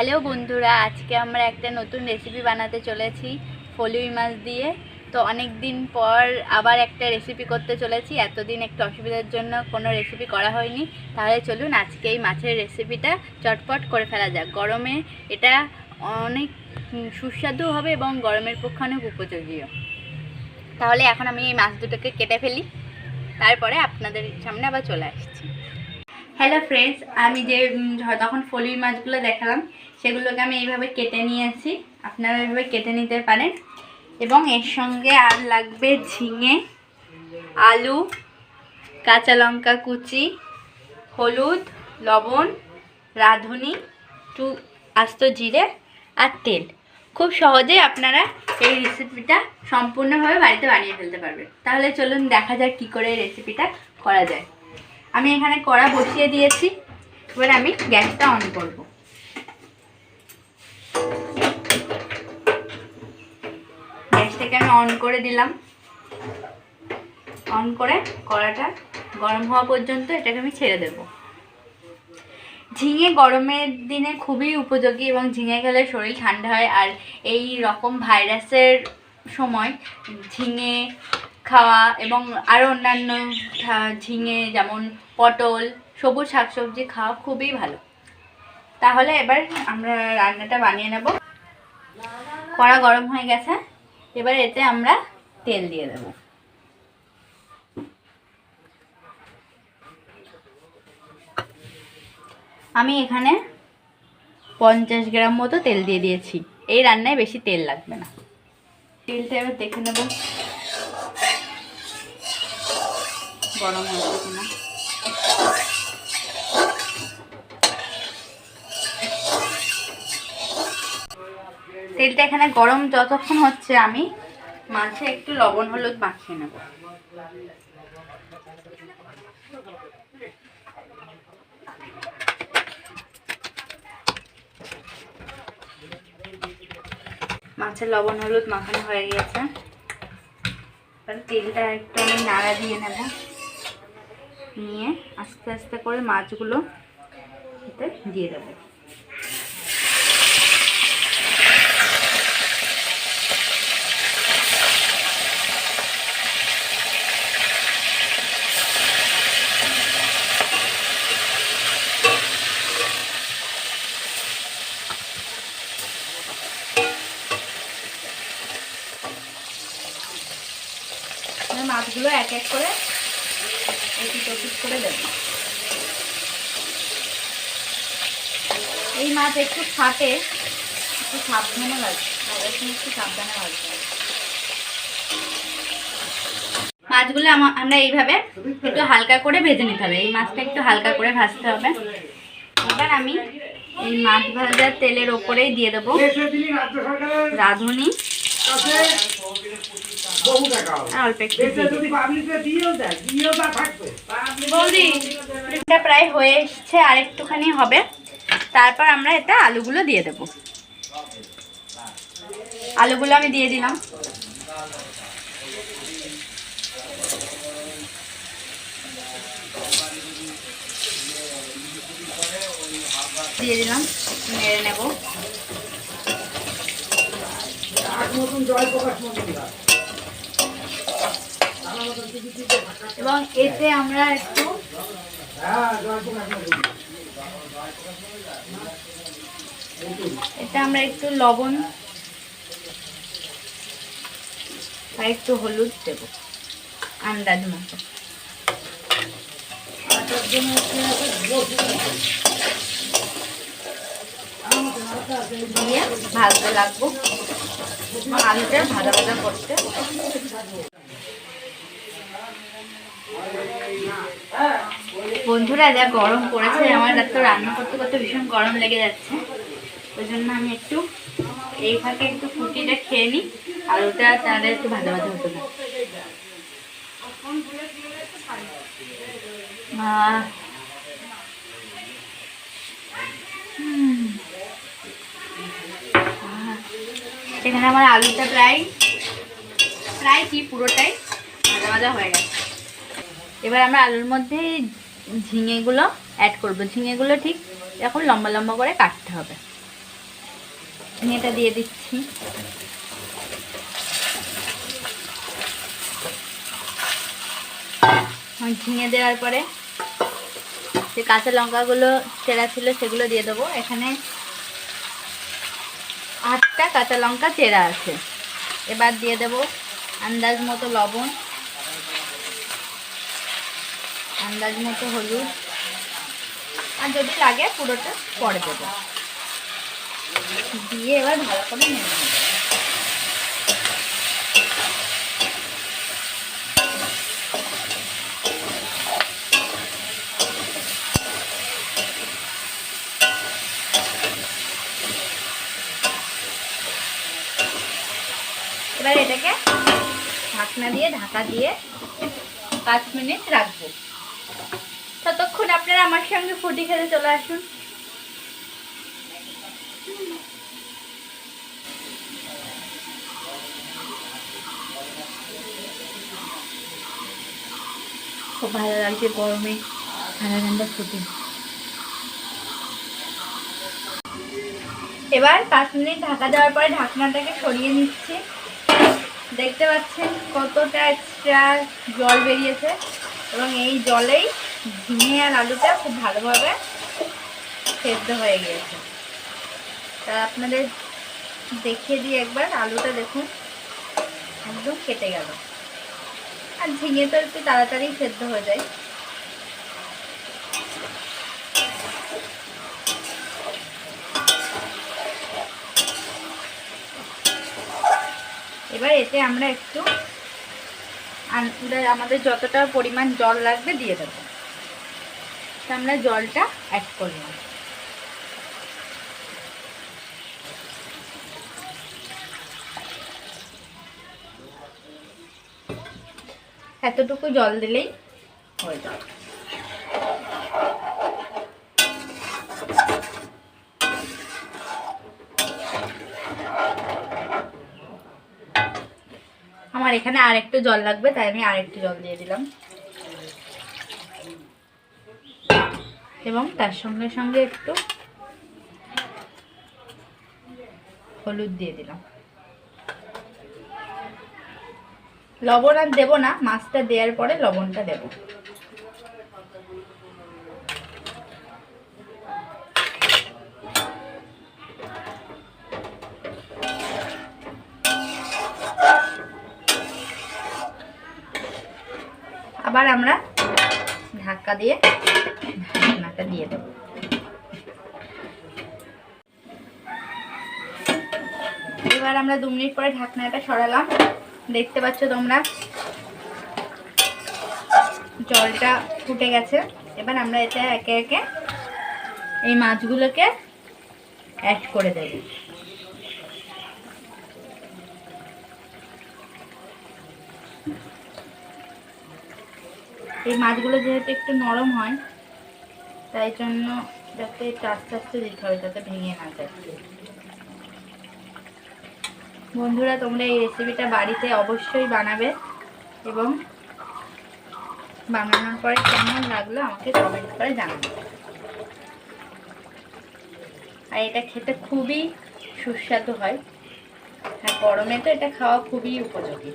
Hello বন্ধুরা, আজকে আমরা একটা নতুন রেসিপি বানাতে চলেছি ফলুই মাছ দিয়ে। তো অনেক দিন পর আবার একটা রেসিপি করতে চলেছি। এতদিন একটু অসুবিধার জন্য কোনো রেসিপি করা হয়নি। তাহলে চলুন আজকে এই মাছের রেসিপিটা চটপট করে ফেলা যাক। গরমে এটা অনেক সুস্বাদু হবে এবং গরমের পক্ষে অনেক উপযোগীও। তাহলে এখন আমি এই মাছ দুটোকে কেটে ফেলি, তারপরে আপনাদের সামনে আবার চলে আসছি। হ্যালো ফ্রেন্ডস, আমি যে তখন ফলুই মাছগুলো দেখালাম সেগুলোকে আমি এইভাবে কেটে নিয়েছি। আপনারা এইভাবে কেটে নিতে পারেন। এবং এর সঙ্গে আর লাগবে ঝিঙে, আলু, কাঁচা লঙ্কা কুচি, হলুদ, লবণ, রাঁধুনি, একটু আস্ত জিরে আর তেল। খুব সহজেই আপনারা এই রেসিপিটা সম্পূর্ণভাবে বাড়িতে বানিয়ে ফেলতে পারবেন। তাহলে চলুন দেখা যাক কী করে এই রেসিপিটা করা যায়। আমি এখানে কড়া বসিয়ে দিয়েছি। এবার আমি গ্যাসটা অন করব। গ্যাসটাকে আমি অন করে দিলাম। অন করে কড়াটা গরম হওয়া পর্যন্ত এটাকে আমি ছেড়ে দেব। ঝিঙে গরমের দিনে খুবই উপযোগী এবং ঝিঙে খেলে শরীর ঠান্ডা হয়। আর এই রকম ভাইরাসের সময় ঝিঙে খাওয়া এবং আরও অন্যান্য ঝিঙে যেমন পটল, সবুজ শাকসবজি খাওয়া খুবই ভালো। তাহলে এবার আমরা রান্নাটা বানিয়ে নেব। কড়া গরম হয়ে গেছে। এবার এতে আমরা তেল দিয়ে দেব। আমি এখানে 50 গ্রাম মতো তেল দিয়ে দিয়েছি। এই রান্নায় বেশি তেল লাগবে না। তেলটা এবার দেখে নেব গরম হয়েছে কিনা। তেলটা এখানে গরম যতক্ষণ হচ্ছে আমি মাছে একটু লবণ হলুদ মাখিয়ে নেব। মাছের লবণ হলুদ মাখানো হয়ে গেছে। তেলটা একটু আমি নাড়া দিয়ে নেব। নিয়ে আস্তে আস্তে করে মাছগুলো এতে দিয়ে দেব। মাছগুলো এক এক করে এপিট করে দেব। এই মাছ একটু ফাটে, একটু সাবধানে ভাজতে হবে। একটু সাবধানে ভাজতে হবে মাছগুলো। আমরা এইভাবে একটু হালকা করে ভেজে নিতে হবে। এই মাছটা একটু হালকা করে ভাজতে হবে। এবার আমি এই মাছ ভাজার তেলের ওপরেই দিয়ে দেবো রাঁধুনি, অল্প একটু এটা প্রায় হয়ে এসছে, আর একটুখানি হবে। তারপর আমরা এতে আলুগুলো দিয়ে দেব। আলুগুলো আমি দিয়ে দিলাম। নেড়ে নেব। এবং এতে আমরা একটু লবণ আর একটু হলুদ দেব আন্দাজ মতো। দিয়ে ভাজতে লাগবো। আলুটা ভাজা ভাজা করতে। বন্ধুরা, যা গরম পড়েছে, আমার তো রান্না করতে করতে ভীষণ গরম লেগে যাচ্ছে। ওই জন্য আমি একটু এই ফাঁকে একটু ফুটিটা খেয়ে নিই। আলুটা তাহলে একটু ভাজা ভাজা হতে থাকে। এখানে আমার আলুটা প্রায় কি পুরোটাই ভাজা ভাজা হয়ে গেছে। এবার আমরা আলুর মধ্যে ঝিঙেগুলো অ্যাড করব। ঝিঙেগুলো ঠিক এরকম লম্বা লম্বা করে কাটতে হবে। ঝিঙেটা দিয়ে দিচ্ছি। ঝিঙে দেওয়ার পরে যে কাঁচা লঙ্কাগুলো চেরা ছিল সেগুলো দিয়ে দেবো। এখানে 8টা কাঁচা লঙ্কা চেরা আছে। এবার দিয়ে দেবো আন্দাজ মতো লবণ, আন্দাজ মতো হলুদ, আর যদি লাগে পুরোটা পরে দেবো। দিয়ে এবার ভালো করে নেড়ে নেবো। এবার এটাকে ঢাকনা দিয়ে ঢাকা দিয়ে 5 মিনিট রাখবো। ততক্ষণ আপনারা আমার সঙ্গে ফুটি খেতে চলে আসুন। খুব ভালো লাগছে গরমে ঠান্ডা ঠান্ডা ফুটি। এবার 5 মিনিট ঢাকা দেওয়ার পরে ঢাকনাটাকে সরিয়ে নিচ্ছি। দেখতে পাচ্ছেন কতটা এক্সট্রা জল বেরিয়েছে, এবং এই জলেই ঝিঙে আর আলুটা খুব ভালোভাবে সেদ্ধ হয়ে গিয়েছে। তা আপনাদের দেখিয়ে দিই একবার। আলুটা দেখুন একদম কেটে গেল, আর ঝিঙে তো একটু তাড়াতাড়ি সেদ্ধ হয়ে যায়। এবার এতে আমরা একটু আমাদের যতটা পরিমাণ জল লাগবে দিয়ে দেবো। তা আমরা জলটা অ্যাড করলাম। এতটুকু জল দিলেই হয়ে যাবে। আমার এখানে আর একটু জল লাগবে, তাই আমি আর একটু জল দিয়ে দিলাম, এবং তার সঙ্গে সঙ্গে একটু হলুদ দিয়ে দিলাম। লবণ আর দেবো না, মাছটা দেওয়ার পরে লবণটা দেব। আবার আমরা ঢাকা দিয়ে ঢাকনাটা দিয়ে দেব। এবার আমরা 2 মিনিট পরে ঢাকনাটা সরালাম। দেখতে পাচ্ছ তোমরা জলটা ফুটে গেছে। এবার আমরা এটা একে একে এই মাছগুলোকে অ্যাড করে দেব। এই মাছগুলো যেহেতু একটু নরম হয়, তাই জন্য যাতে আস্তে আস্তে দিতে হবে, যাতে ভেঙে না যায়। বন্ধুরা, তোমরা এই রেসিপিটা বাড়িতে অবশ্যই বানাবে, এবং বানানোর পরে কেমন লাগলো আমাকে কমেন্ট করে জানাবে। আর এটা খেতে খুবই সুস্বাদু হয়, আর গরমে তো এটা খাওয়া খুবই উপযোগী।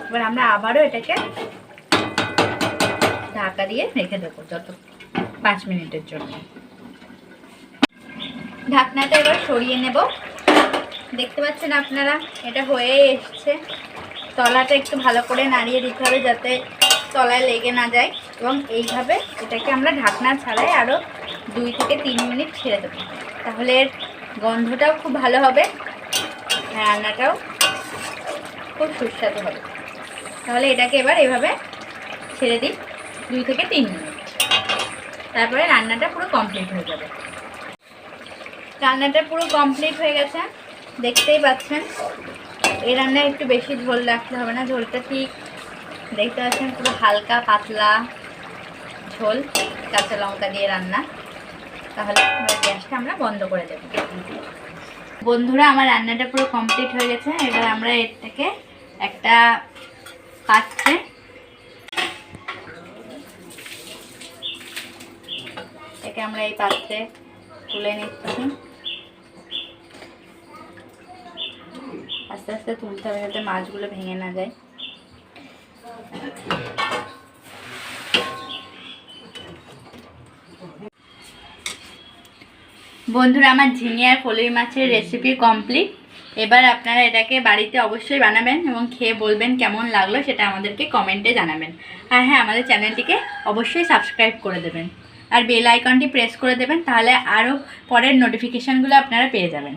এবার আমরা আবারও এটাকে ঢাকা দিয়ে রেখে দেবো 5 মিনিটের জন্য। ঢাকনাটা এবার সরিয়ে নেব। দেখতে পাচ্ছেন আপনারা এটা হয়ে এসছে। তলাটা একটু ভালো করে নাড়িয়ে দিতে হবে যাতে তলায় লেগে না যায়, এবং এইভাবে এটাকে আমরা ঢাকনা ছাড়াই আরও 2 থেকে 3 মিনিট ছেড়ে দেবো। তাহলে এর গন্ধটাও খুব ভালো হবে, রান্নাটাও খুব সুস্বাদু হবে। তাহলে এটাকে এবার এভাবে ছেড়ে দিই 2 থেকে 3 মিনিট, তারপরে রান্নাটা পুরো কমপ্লিট হয়ে যাবে। রান্নাটা পুরো কমপ্লিট হয়ে গেছে, দেখতেই পাচ্ছেন। এই রান্নায় একটু বেশি ঝোল রাখতে হবে না, ঝোলটা ঠিক দেখতে পাচ্ছেন পুরো হালকা পাতলা ঝোল, কাঁচা লঙ্কা দিয়ে রান্না। তাহলে গ্যাসটা আমরা বন্ধ করে দেব। বন্ধুরা, আমার রান্নাটা পুরো কমপ্লিট হয়ে গেছে। এবার আমরা এর থেকে একটা পাত্রে এটাকে আমরা এই পাত্রে তুলে নিচ্ছি। আস্তে আস্তে তুলতে হবে যাতে মাছগুলো ভেঙে না যায়। বন্ধুরা, আমার ঝিঙে আর ফলুই মাছের রেসিপি কমপ্লিট। এবার আপনারা এটাকে বাড়িতে অবশ্যই বানাবেন এবং খেয়ে বলবেন কেমন লাগলো, সেটা আমাদেরকে কমেন্টে জানাবেন। আর হ্যাঁ, আমাদের চ্যানেলটিকে অবশ্যই সাবস্ক্রাইব করে দেবেন আর বেল আইকনটি প্রেস করে দেবেন, তাহলে আরও পরের নোটিফিকেশানগুলো আপনারা পেয়ে যাবেন।